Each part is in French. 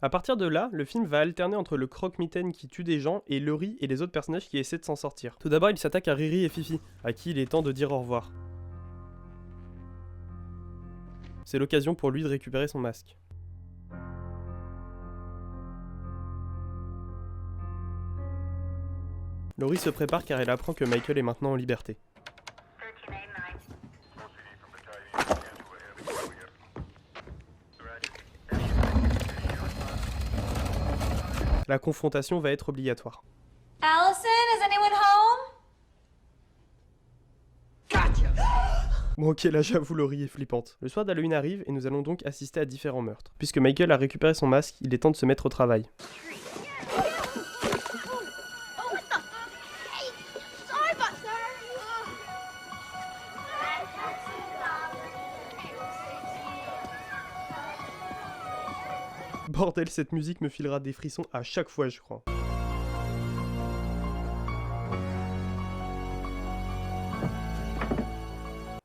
À partir de là, le film va alterner entre le croque-mitaine qui tue des gens et Laurie et les autres personnages qui essaient de s'en sortir. Tout d'abord, il s'attaque à Riri et Fifi, à qui il est temps de dire au revoir. C'est l'occasion pour lui de récupérer son masque. Laurie se prépare car elle apprend que Michael est maintenant en liberté. La confrontation va être obligatoire. Allison, is anyone home? Bon ok, là j'avoue Laurie est flippante. Le soir d'Halloween arrive et nous allons donc assister à différents meurtres. Puisque Michael a récupéré son masque, il est temps de se mettre au travail. Bordel, cette musique me filera des frissons à chaque fois, je crois.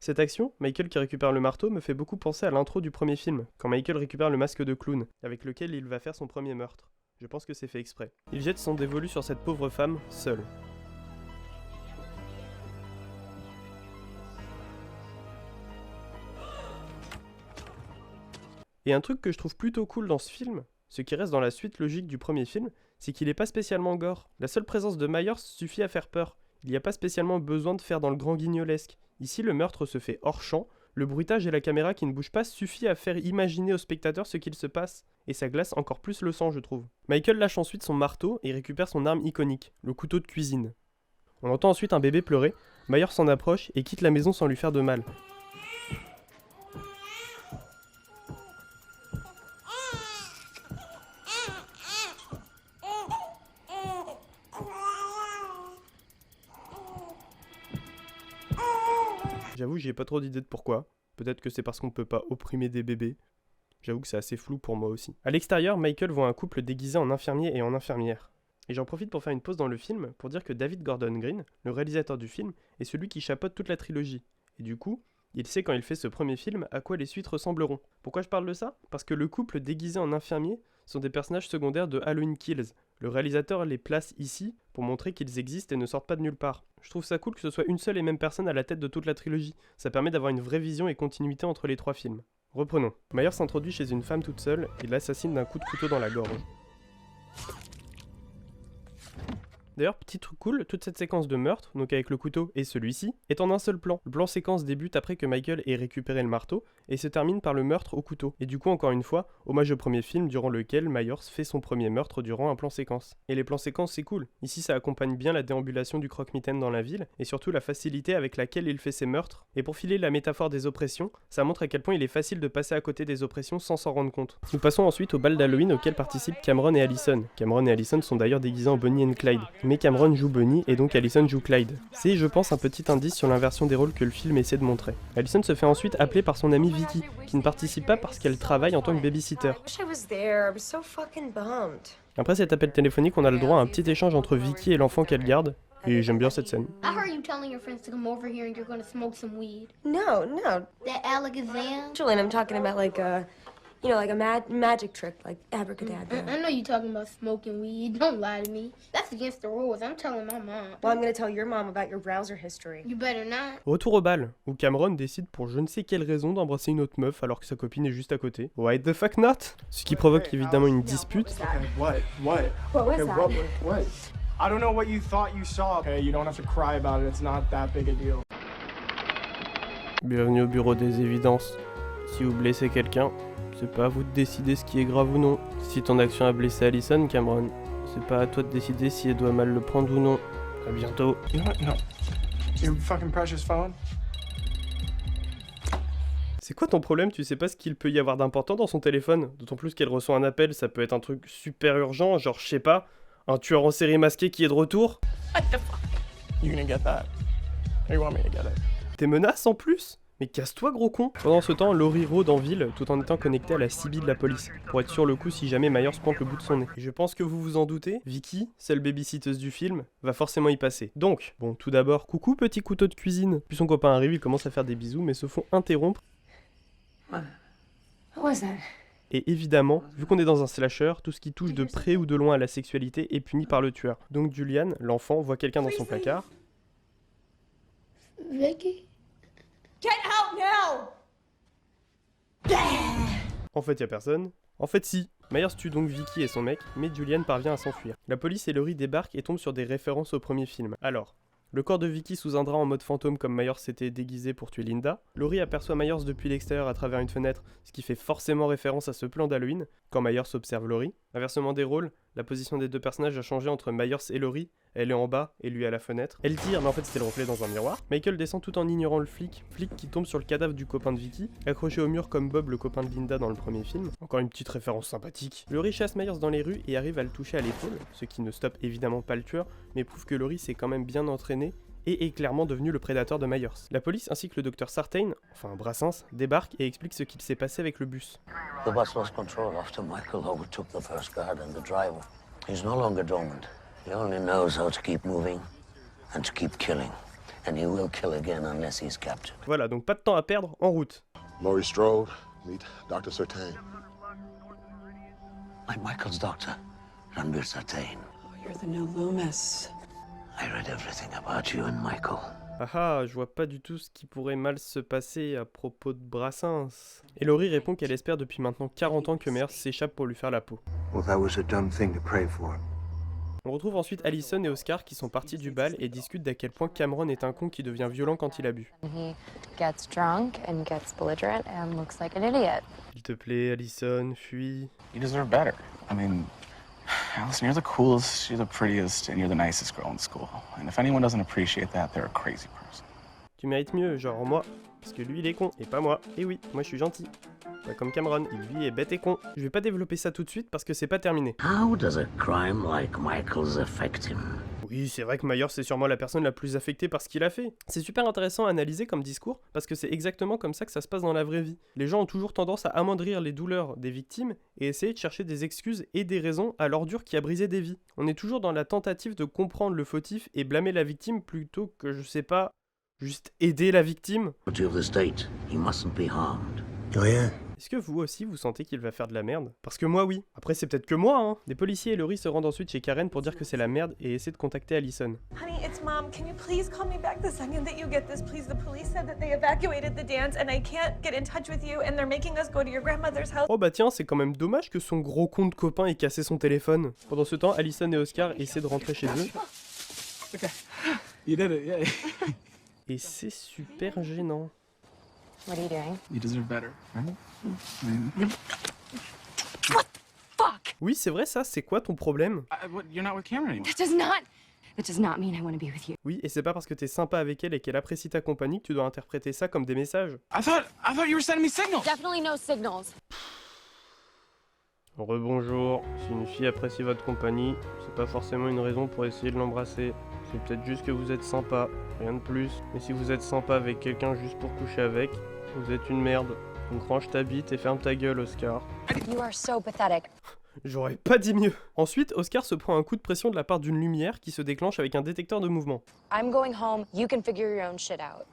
Cette action, Michael qui récupère le marteau, me fait beaucoup penser à l'intro du premier film, quand Michael récupère le masque de clown, avec lequel il va faire son premier meurtre. Je pense que c'est fait exprès. Il jette son dévolu sur cette pauvre femme, seule. Et un truc que je trouve plutôt cool dans ce film, ce qui reste dans la suite logique du premier film, c'est qu'il est pas spécialement gore. La seule présence de Myers suffit à faire peur. Il n'y a pas spécialement besoin de faire dans le grand guignolesque. Ici, le meurtre se fait hors champ, le bruitage et la caméra qui ne bouge pas suffit à faire imaginer au spectateur ce qu'il se passe, et ça glace encore plus le sang, je trouve. Michael lâche ensuite son marteau et récupère son arme iconique, le couteau de cuisine. On entend ensuite un bébé pleurer, Myers s'en approche et quitte la maison sans lui faire de mal. J'avoue, j'ai pas trop d'idées de pourquoi. Peut-être que c'est parce qu'on peut pas opprimer des bébés. J'avoue que c'est assez flou pour moi aussi. À l'extérieur, Michael voit un couple déguisé en infirmier et en infirmière. Et j'en profite pour faire une pause dans le film pour dire que David Gordon Green, le réalisateur du film, est celui qui chapeaute toute la trilogie. Et du coup, il sait quand il fait ce premier film à quoi les suites ressembleront. Pourquoi je parle de ça? Parce que le couple déguisé en infirmier sont des personnages secondaires de Halloween Kills. Le réalisateur les place ici pour montrer qu'ils existent et ne sortent pas de nulle part. Je trouve ça cool que ce soit une seule et même personne à la tête de toute la trilogie. Ça permet d'avoir une vraie vision et continuité entre les trois films. Reprenons. Myers s'introduit chez une femme toute seule et l'assassine d'un coup de couteau dans la gorge. D'ailleurs, petit truc cool, toute cette séquence de meurtre, donc avec le couteau et celui-ci, est en un seul plan. Le plan séquence débute après que Michael ait récupéré le marteau et se termine par le meurtre au couteau. Et du coup, encore une fois, hommage au premier film durant lequel Myers fait son premier meurtre durant un plan séquence. Et les plans séquences, c'est cool. Ici, ça accompagne bien la déambulation du croque-mitaine dans la ville et surtout la facilité avec laquelle il fait ses meurtres. Et pour filer la métaphore des oppressions, ça montre à quel point il est facile de passer à côté des oppressions sans s'en rendre compte. Nous passons ensuite au bal d'Halloween auquel participent Cameron et Allison. Cameron et Allison sont d'ailleurs déguisés en Bonnie et Clyde. Mais Cameron joue Bonnie et donc Allison joue Clyde. C'est, je pense, un petit indice sur l'inversion des rôles que le film essaie de montrer. Allison se fait ensuite appeler par son amie Vicky, qui ne participe pas parce qu'elle travaille en tant que babysitter. Après cet appel téléphonique, on a le droit à un petit échange entre Vicky et l'enfant qu'elle garde, et j'aime bien cette scène. I heard you telling your friends to come over here and you're gonna smoke some weed. No. That Alakazam? Julian, I'm talking about like a magic trick, like abracadabra. I know you talking about smoking weed. Don't lie to me. That's against the rules. I'm telling my mom. Well, I'm gonna tell your mom about your browser history. You better not. Retour au bal, où Cameron décide pour je ne sais quelle raison d'embrasser une autre meuf alors que sa copine est juste à côté. Why the fuck not? Ce qui provoque évidemment une dispute. What was that? I don't know what you thought you saw. Okay, you don't have to cry about it. It's not that big a deal. Bienvenue au bureau des évidences. Si vous blessez quelqu'un, c'est pas à vous de décider ce qui est grave ou non. Si ton action a blessé Allison, Cameron, c'est pas à toi de décider si elle doit mal le prendre ou non. À bientôt. You know what? No. Your fucking precious phone? C'est quoi ton problème? Tu sais pas ce qu'il peut y avoir d'important dans son téléphone? D'autant plus qu'elle reçoit un appel, ça peut être un truc super urgent, genre je sais pas, un tueur en série masqué qui est de retour? What the fuck? You gonna get that? Or you want me to get it? Tes menaces en plus? Mais casse-toi gros con! Pendant ce temps, Laurie rôde en ville tout en étant connectée à la CB de la police, pour être sur le coup si jamais Myers pointe le bout de son nez. Et je pense que vous vous en doutez, Vicky, seule babysitteuse du film, va forcément y passer. Donc, bon, tout d'abord, coucou petit couteau de cuisine. Puis son copain arrive, il commence à faire des bisous, mais se font interrompre. What was that? Et évidemment, vu qu'on est dans un slasher, tout ce qui touche de près ou de loin à la sexualité est puni par le tueur. Donc Julian, l'enfant, voit quelqu'un dans son placard. Vicky? Get out now! En fait, y a personne. En fait, si. Myers tue donc Vicky et son mec, mais Julian parvient à s'enfuir. La police et Laurie débarquent et tombent sur des références au premier film. Alors, le corps de Vicky sous un drap en mode fantôme comme Myers s'était déguisé pour tuer Linda. Laurie aperçoit Myers depuis l'extérieur à travers une fenêtre, ce qui fait forcément référence à ce plan d'Halloween, quand Myers observe Laurie. Inversement des rôles, la position des deux personnages a changé entre Myers et Laurie. Elle est en bas et lui à la fenêtre. Elle tire, mais en fait c'était le reflet dans un miroir. Michael descend tout en ignorant le flic qui tombe sur le cadavre du copain de Vicky, accroché au mur comme Bob le copain de Linda dans le premier film. Encore une petite référence sympathique. Laurie chasse Myers dans les rues et arrive à le toucher à l'épaule, ce qui ne stoppe évidemment pas le tueur, mais prouve que Laurie s'est quand même bien entraînée et est clairement devenu le prédateur de Myers. La police ainsi que le docteur Sartain, enfin Brassens, débarquent et expliquent ce qu'il s'est passé avec le bus. The bus lost control after Michael overtook the first guard and the driver. He's no longer dormant. He only knows how to keep moving and to keep killing. And he will kill again unless he's captured. Voilà, donc pas de temps à perdre, en route. Laurie Strode, meet Dr. Sartain. I'm Michael's doctor, Ranbir Sartain. You're the new Loomis. I read everything about you and Michael. Ah, je vois pas du tout ce qui pourrait mal se passer à propos de Brassens. Et Laurie répond qu'elle espère depuis maintenant 40 ans que Myers s'échappe pour lui faire la peau. Well, that was a dumb thing to pray for. On retrouve ensuite Allison et Oscar qui sont partis du bal et discutent d'à quel point Cameron est un con qui devient violent quand il a bu. He gets drunk and gets belligerent and looks like an idiot. S'il te plaît, Allison, fuis. You deserve better. I mean, Allison, you're the coolest, you're the prettiest, and you're the nicest girl in school. And if anyone doesn't appreciate that, they're a crazy person. Tu mérites mieux, genre moi. Parce que lui il est con, et pas moi. Et oui, moi je suis gentil. Pas comme Cameron, il lui est bête et con. Je vais pas développer ça tout de suite parce que c'est pas terminé. How does a crime like Michael's affect him? Oui, c'est vrai que Myers c'est sûrement la personne la plus affectée par ce qu'il a fait. C'est super intéressant à analyser comme discours, parce que c'est exactement comme ça que ça se passe dans la vraie vie. Les gens ont toujours tendance à amoindrir les douleurs des victimes et essayer de chercher des excuses et des raisons à l'ordure qui a brisé des vies. On est toujours dans la tentative de comprendre le fautif et blâmer la victime plutôt que, je sais pas, juste aider la victime. Of the state, he mustn't be harmed. Oh yeah? Est-ce que vous aussi vous sentez qu'il va faire de la merde? Parce que moi oui. Après c'est peut-être que moi hein. Des policiers et Laurie se rendent ensuite chez Karen pour dire que c'est la merde et essaient de contacter Allison. Honey, it's Mom. Can you please call me back the second that you get this, please? The police said that they evacuated the dance and I can't get in touch with you and they're making us go to your grandmother's house. Oh bah tiens, c'est quand même dommage que son gros con de copain ait cassé son téléphone. Pendant ce temps, Allison et Oscar essaient de rentrer chez eux. Okay. You did it, yeah. Et c'est super gênant. What are you doing? You deserve better, right? Oui, c'est vrai ça, c'est quoi ton problème? You're not with Cameron anymore. That does not mean I want to be with you. Oui, et c'est pas parce que t'es sympa avec elle et qu'elle apprécie ta compagnie que tu dois interpréter ça comme des messages. I thought you were sending me signals. Definitely no signals. Rebonjour, si une fille apprécie votre compagnie, c'est pas forcément une raison pour essayer de l'embrasser. C'est peut-être juste que vous êtes sympa, rien de plus. Mais si vous êtes sympa avec quelqu'un juste pour coucher avec, vous êtes une merde. Donc range ta bite et ferme ta gueule, Oscar. You are so pathetic. J'aurais pas dit mieux. Ensuite, Oscar se prend un coup de pression de la part d'une lumière qui se déclenche avec un détecteur de mouvement. I'm going home. You can figure your own shit out.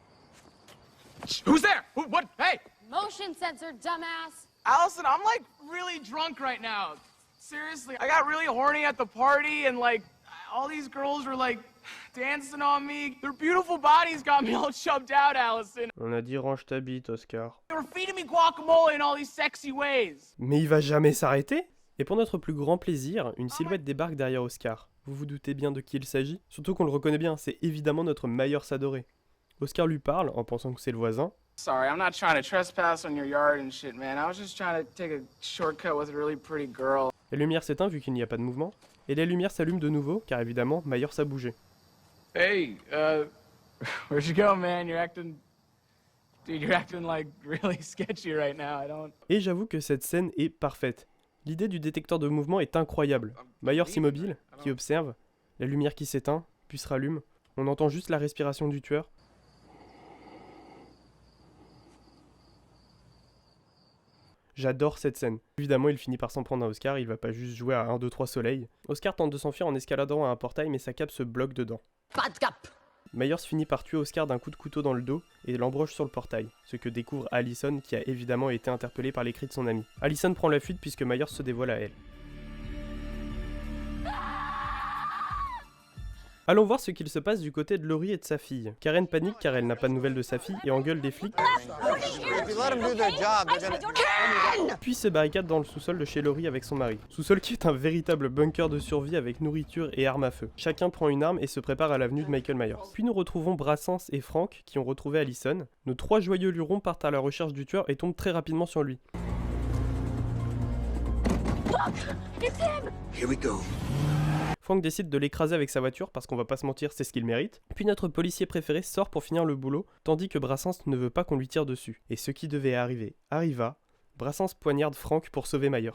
Who's there? What? Hey! Motion sensor, dumbass. Allison, I'm like really drunk right now. Seriously, I got really horny at the party and like all these girls were like dancing on me. Their beautiful bodies got me all chubbed out, Allison. On a dit range ta bite, Oscar. They were feeding me guacamole in all these sexy ways. Mais il va jamais s'arrêter? Et pour notre plus grand plaisir, une silhouette débarque derrière Oscar. Vous vous doutez bien de qui il s'agit? Surtout qu'on le reconnaît bien, c'est évidemment notre Myers adoré. Oscar lui parle en pensant que c'est le voisin. Sorry, I'm not trying to trespass on your yard and shit, man. I was just trying to take a shortcut with a really pretty girl. La lumière s'éteint vu qu'il n'y a pas de mouvement, et la lumière s'allume de nouveau, car évidemment, Myers a bougé. Hey, where'd you go, man? You're acting like really sketchy right now. I don't... Et j'avoue que cette scène est parfaite. L'idée du détecteur de mouvement est incroyable. Myers immobile, qui observe, la lumière qui s'éteint, puis se rallume. On entend juste la respiration du tueur. J'adore cette scène. Évidemment, il finit par s'en prendre à Oscar, il va pas juste jouer à 1, 2, 3 soleil. Oscar tente de s'enfuir en escaladant à un portail, mais sa cape se bloque dedans. Pas de cap. Myers finit par tuer Oscar d'un coup de couteau dans le dos et l'embroche sur le portail, ce que découvre Allison qui a évidemment été interpellée par les cris de son ami. Allison prend la fuite puisque Myers se dévoile à elle. Allons voir ce qu'il se passe du côté de Laurie et de sa fille. Karen panique car elle n'a pas de nouvelles de sa fille et engueule des flics, puis se barricade dans le sous-sol de chez Laurie avec son mari. Sous-sol qui est un véritable bunker de survie avec nourriture et armes à feu. Chacun prend une arme et se prépare à l'avenue de Michael Myers. Puis nous retrouvons Brassens et Frank qui ont retrouvé Allison. Nos 3 joyeux lurons partent à la recherche du tueur et tombent très rapidement sur lui. Here we go. Frank décide de l'écraser avec sa voiture parce qu'on va pas se mentir, c'est ce qu'il mérite. Puis notre policier préféré sort pour finir le boulot, tandis que Brassens ne veut pas qu'on lui tire dessus. Et ce qui devait arriver arriva. Brassens poignarde Frank pour sauver Myers.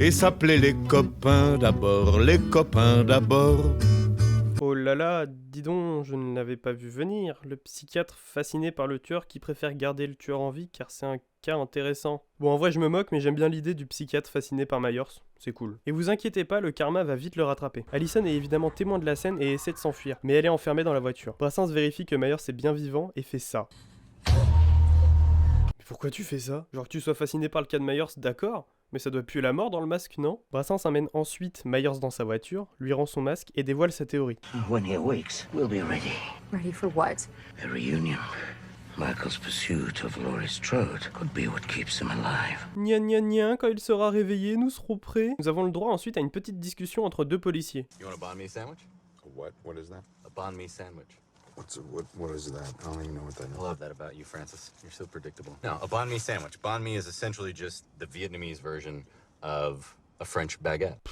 Et s'appelait les copains d'abord, les copains d'abord. Oh là là, dis donc, je ne l'avais pas vu venir. Le psychiatre fasciné par le tueur qui préfère garder le tueur en vie car c'est un cas intéressant. Bon, en vrai, je me moque, mais j'aime bien l'idée du psychiatre fasciné par Myers. C'est cool. Et vous inquiétez pas, le karma va vite le rattraper. Allison est évidemment témoin de la scène et essaie de s'enfuir, mais elle est enfermée dans la voiture. Brassens vérifie que Myers est bien vivant et fait ça. Mais pourquoi tu fais ça? Genre que tu sois fasciné par le cas de Myers, d'accord? Mais ça doit puer la mort dans le masque, non? Brassens amène ensuite Myers dans sa voiture, lui rend son masque et dévoile sa théorie. When he awakes, we'll be ready. Ready for what? A reunion. Michael's pursuit of Laurie Strode could be what keeps him alive. Gna gna gna, quand il sera réveillé, nous serons prêts. Nous avons le droit ensuite à une petite discussion entre 2 policiers. You want a banh mi sandwich? What? What is that? A banh mi sandwich. What is that? I don't even know what that is. I love that about you, Francis. You're so predictable. No, a banh mi sandwich. Banh mi is essentially just the Vietnamese version of a French baguette.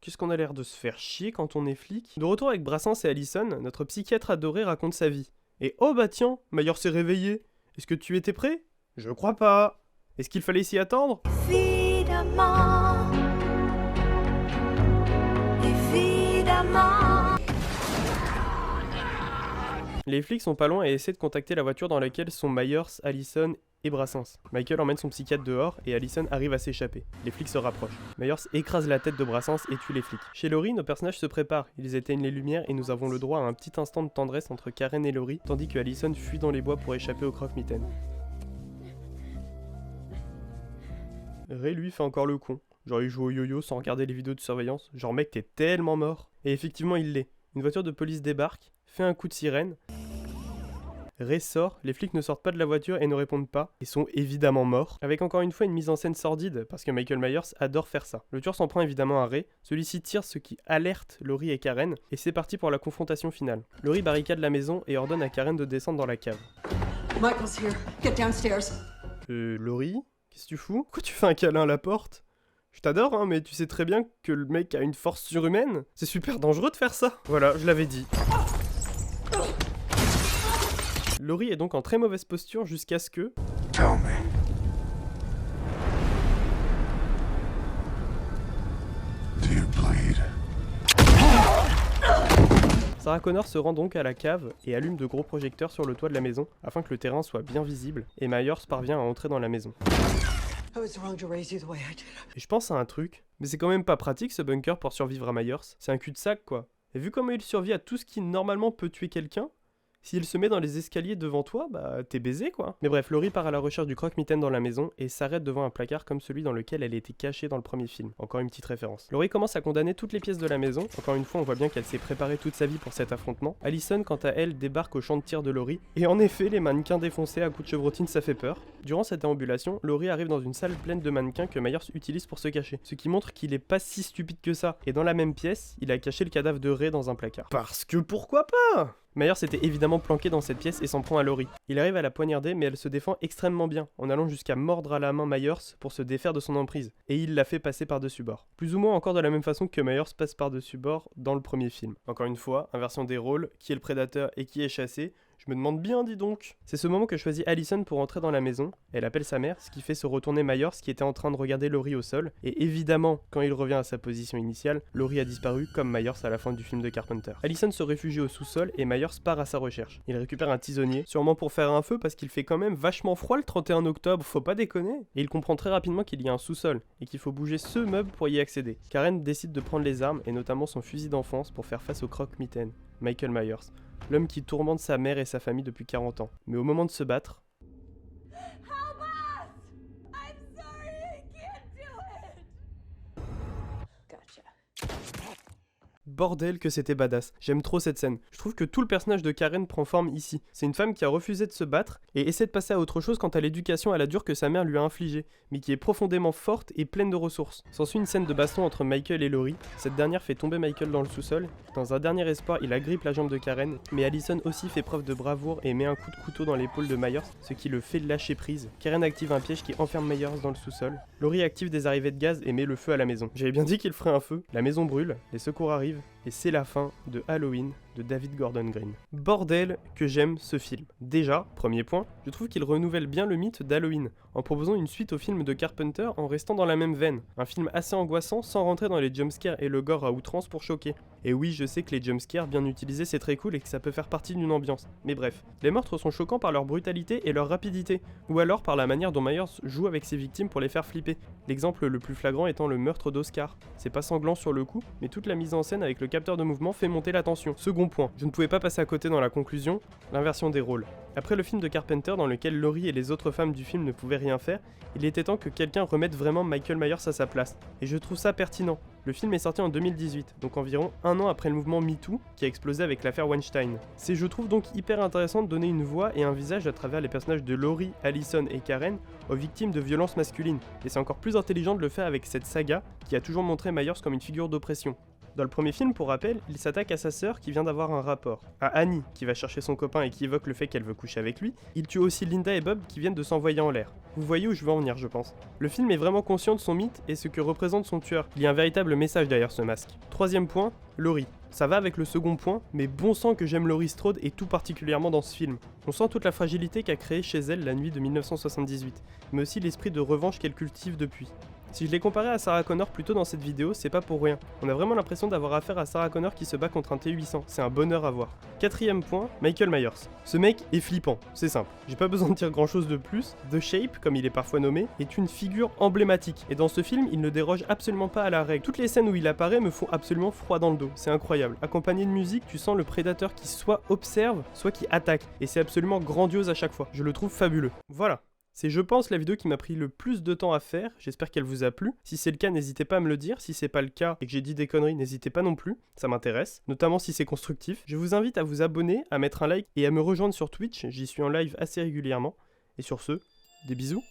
Qu'est-ce qu'on a l'air de se faire chier quand on est flic? De retour avec Brassens et Allison, notre psychiatre adoré raconte sa vie. Et oh bah tiens, Myers s'est réveillé. Est-ce que tu étais prêt? Je crois pas. Est-ce qu'il fallait s'y attendre? Évidemment. Évidemment. Les flics sont pas loin et essaient de contacter la voiture dans laquelle sont Myers, Allison et Brassens. Michael emmène son psychiatre dehors et Allison arrive à s'échapper. Les flics se rapprochent. Myers écrase la tête de Brassens et tue les flics. Chez Laurie, nos personnages se préparent. Ils éteignent les lumières et nous avons le droit à un petit instant de tendresse entre Karen et Laurie, tandis que Allison fuit dans les bois pour échapper au croque-mitaine. Ray lui fait encore le con. Genre il joue au yo-yo sans regarder les vidéos de surveillance. Genre mec t'es tellement mort. Et effectivement il l'est. Une voiture de police débarque, fait un coup de sirène. Ray sort, les flics ne sortent pas de la voiture et ne répondent pas, et sont évidemment morts, avec encore une fois une mise en scène sordide, parce que Michael Myers adore faire ça. Le tueur s'en prend évidemment à Ray, celui-ci tire ce qui alerte Laurie et Karen, et c'est parti pour la confrontation finale. Laurie barricade la maison et ordonne à Karen de descendre dans la cave. Michael's here. Get downstairs. Laurie? Qu'est-ce que tu fous? Pourquoi tu fais un câlin à la porte? Je t'adore, hein, mais tu sais très bien que le mec a une force surhumaine. C'est super dangereux de faire ça. Voilà, je l'avais dit. Laurie est donc en très mauvaise posture jusqu'à ce que... Tell me. Do you bleed? Sarah Connor se rend donc à la cave et allume de gros projecteurs sur le toit de la maison afin que le terrain soit bien visible, et Myers parvient à entrer dans la maison. Et je pense à un truc, mais c'est quand même pas pratique ce bunker pour survivre à Myers, c'est un cul-de-sac quoi. Et vu comment il survit à tout ce qui normalement peut tuer quelqu'un, s'il se met dans les escaliers devant toi, bah t'es baisé quoi. Mais bref, Laurie part à la recherche du croque-mitaine dans la maison et s'arrête devant un placard comme celui dans lequel elle était cachée dans le premier film. Encore une petite référence. Laurie commence à condamner toutes les pièces de la maison. Encore une fois, on voit bien qu'elle s'est préparée toute sa vie pour cet affrontement. Allison, quant à elle, débarque au champ de tir de Laurie. Et en effet, les mannequins défoncés à coups de chevrotine, ça fait peur. Durant cette déambulation, Laurie arrive dans une salle pleine de mannequins que Myers utilise pour se cacher. Ce qui montre qu'il est pas si stupide que ça. Et dans la même pièce, il a caché le cadavre de Ray dans un placard. Parce que pourquoi pas? Myers était évidemment planqué dans cette pièce et s'en prend à Laurie. Il arrive à la poignarder mais elle se défend extrêmement bien, en allant jusqu'à mordre à la main Myers pour se défaire de son emprise, et il la fait passer par-dessus bord. Plus ou moins encore de la même façon que Myers passe par-dessus bord dans le premier film. Encore une fois, inversion des rôles, qui est le prédateur et qui est chassé, je me demande bien, dis donc. C'est ce moment que choisit Allison pour entrer dans la maison. Elle appelle sa mère, ce qui fait se retourner Myers qui était en train de regarder Laurie au sol. Et évidemment, quand il revient à sa position initiale, Laurie a disparu comme Myers à la fin du film de Carpenter. Allison se réfugie au sous-sol et Myers part à sa recherche. Il récupère un tisonnier, sûrement pour faire un feu parce qu'il fait quand même vachement froid le 31 octobre, faut pas déconner. Et il comprend très rapidement qu'il y a un sous-sol et qu'il faut bouger ce meuble pour y accéder. Karen décide de prendre les armes et notamment son fusil d'enfance pour faire face au croque-mitaine, Michael Myers. l'homme qui tourmente sa mère et sa famille depuis 40 ans. Mais au moment de se battre, bordel que c'était badass, j'aime trop cette scène. Je trouve que tout le personnage de Karen prend forme ici. C'est une femme qui a refusé de se battre et essaie de passer à autre chose quant à l'éducation à la dure que sa mère lui a infligée, mais qui est profondément forte et pleine de ressources. S'ensuit une scène de baston entre Michael et Laurie. Cette dernière fait tomber Michael dans le sous-sol. Dans un dernier espoir, il agrippe la jambe de Karen, mais Allison aussi fait preuve de bravoure et met un coup de couteau dans l'épaule de Myers, ce qui le fait lâcher prise. Karen active un piège qui enferme Myers dans le sous-sol. Laurie active des arrivées de gaz et met le feu à la maison. J'avais bien dit qu'il ferait un feu. La maison brûle, les secours arrivent, et c'est la fin de Halloween de David Gordon Green. Bordel que j'aime ce film. Déjà, premier point, je trouve qu'il renouvelle bien le mythe d'Halloween, en proposant une suite au film de Carpenter en restant dans la même veine. Un film assez angoissant sans rentrer dans les jumpscares et le gore à outrance pour choquer. Et oui, je sais que les jumpscares bien utilisés c'est très cool et que ça peut faire partie d'une ambiance. Mais bref, les meurtres sont choquants par leur brutalité et leur rapidité, ou alors par la manière dont Myers joue avec ses victimes pour les faire flipper. L'exemple le plus flagrant étant le meurtre d'Oscar. C'est pas sanglant sur le coup, mais toute la mise en scène avec le capteur de mouvement fait monter la tension. Second point, je ne pouvais pas passer à côté dans la conclusion, l'inversion des rôles. Après le film de Carpenter dans lequel Laurie et les autres femmes du film ne pouvaient rien faire, il était temps que quelqu'un remette vraiment Michael Myers à sa place. Et je trouve ça pertinent. Le film est sorti en 2018, donc environ un an après le mouvement MeToo qui a explosé avec l'affaire Weinstein. C'est je trouve donc hyper intéressant de donner une voix et un visage à travers les personnages de Laurie, Allison et Karen aux victimes de violences masculines. Et c'est encore plus intelligent de le faire avec cette saga qui a toujours montré Myers comme une figure d'oppression. Dans le premier film, pour rappel, il s'attaque à sa sœur qui vient d'avoir un rapport, à Annie qui va chercher son copain et qui évoque le fait qu'elle veut coucher avec lui, il tue aussi Linda et Bob qui viennent de s'envoyer en l'air. Vous voyez où je veux en venir, je pense. Le film est vraiment conscient de son mythe et ce que représente son tueur. Il y a un véritable message derrière ce masque. Troisième point, Laurie. Ça va avec le second point, mais bon sang que j'aime Laurie Strode et tout particulièrement dans ce film. On sent toute la fragilité qu'a créée chez elle la nuit de 1978, mais aussi l'esprit de revanche qu'elle cultive depuis. Si je l'ai comparé à Sarah Connor plus tôt dans cette vidéo, c'est pas pour rien. On a vraiment l'impression d'avoir affaire à Sarah Connor qui se bat contre un T-800, c'est un bonheur à voir. Quatrième point, Michael Myers. Ce mec est flippant, c'est simple. J'ai pas besoin de dire grand chose de plus, The Shape, comme il est parfois nommé, est une figure emblématique. Et dans ce film, il ne déroge absolument pas à la règle. Toutes les scènes où il apparaît me font absolument froid dans le dos, c'est incroyable. Accompagné de musique, tu sens le prédateur qui soit observe, soit qui attaque. Et c'est absolument grandiose à chaque fois, je le trouve fabuleux. Voilà. C'est je pense la vidéo qui m'a pris le plus de temps à faire, j'espère qu'elle vous a plu. Si c'est le cas, n'hésitez pas à me le dire, si c'est pas le cas et que j'ai dit des conneries, n'hésitez pas non plus, ça m'intéresse, notamment si c'est constructif. Je vous invite à vous abonner, à mettre un like et à me rejoindre sur Twitch, j'y suis en live assez régulièrement. Et sur ce, des bisous.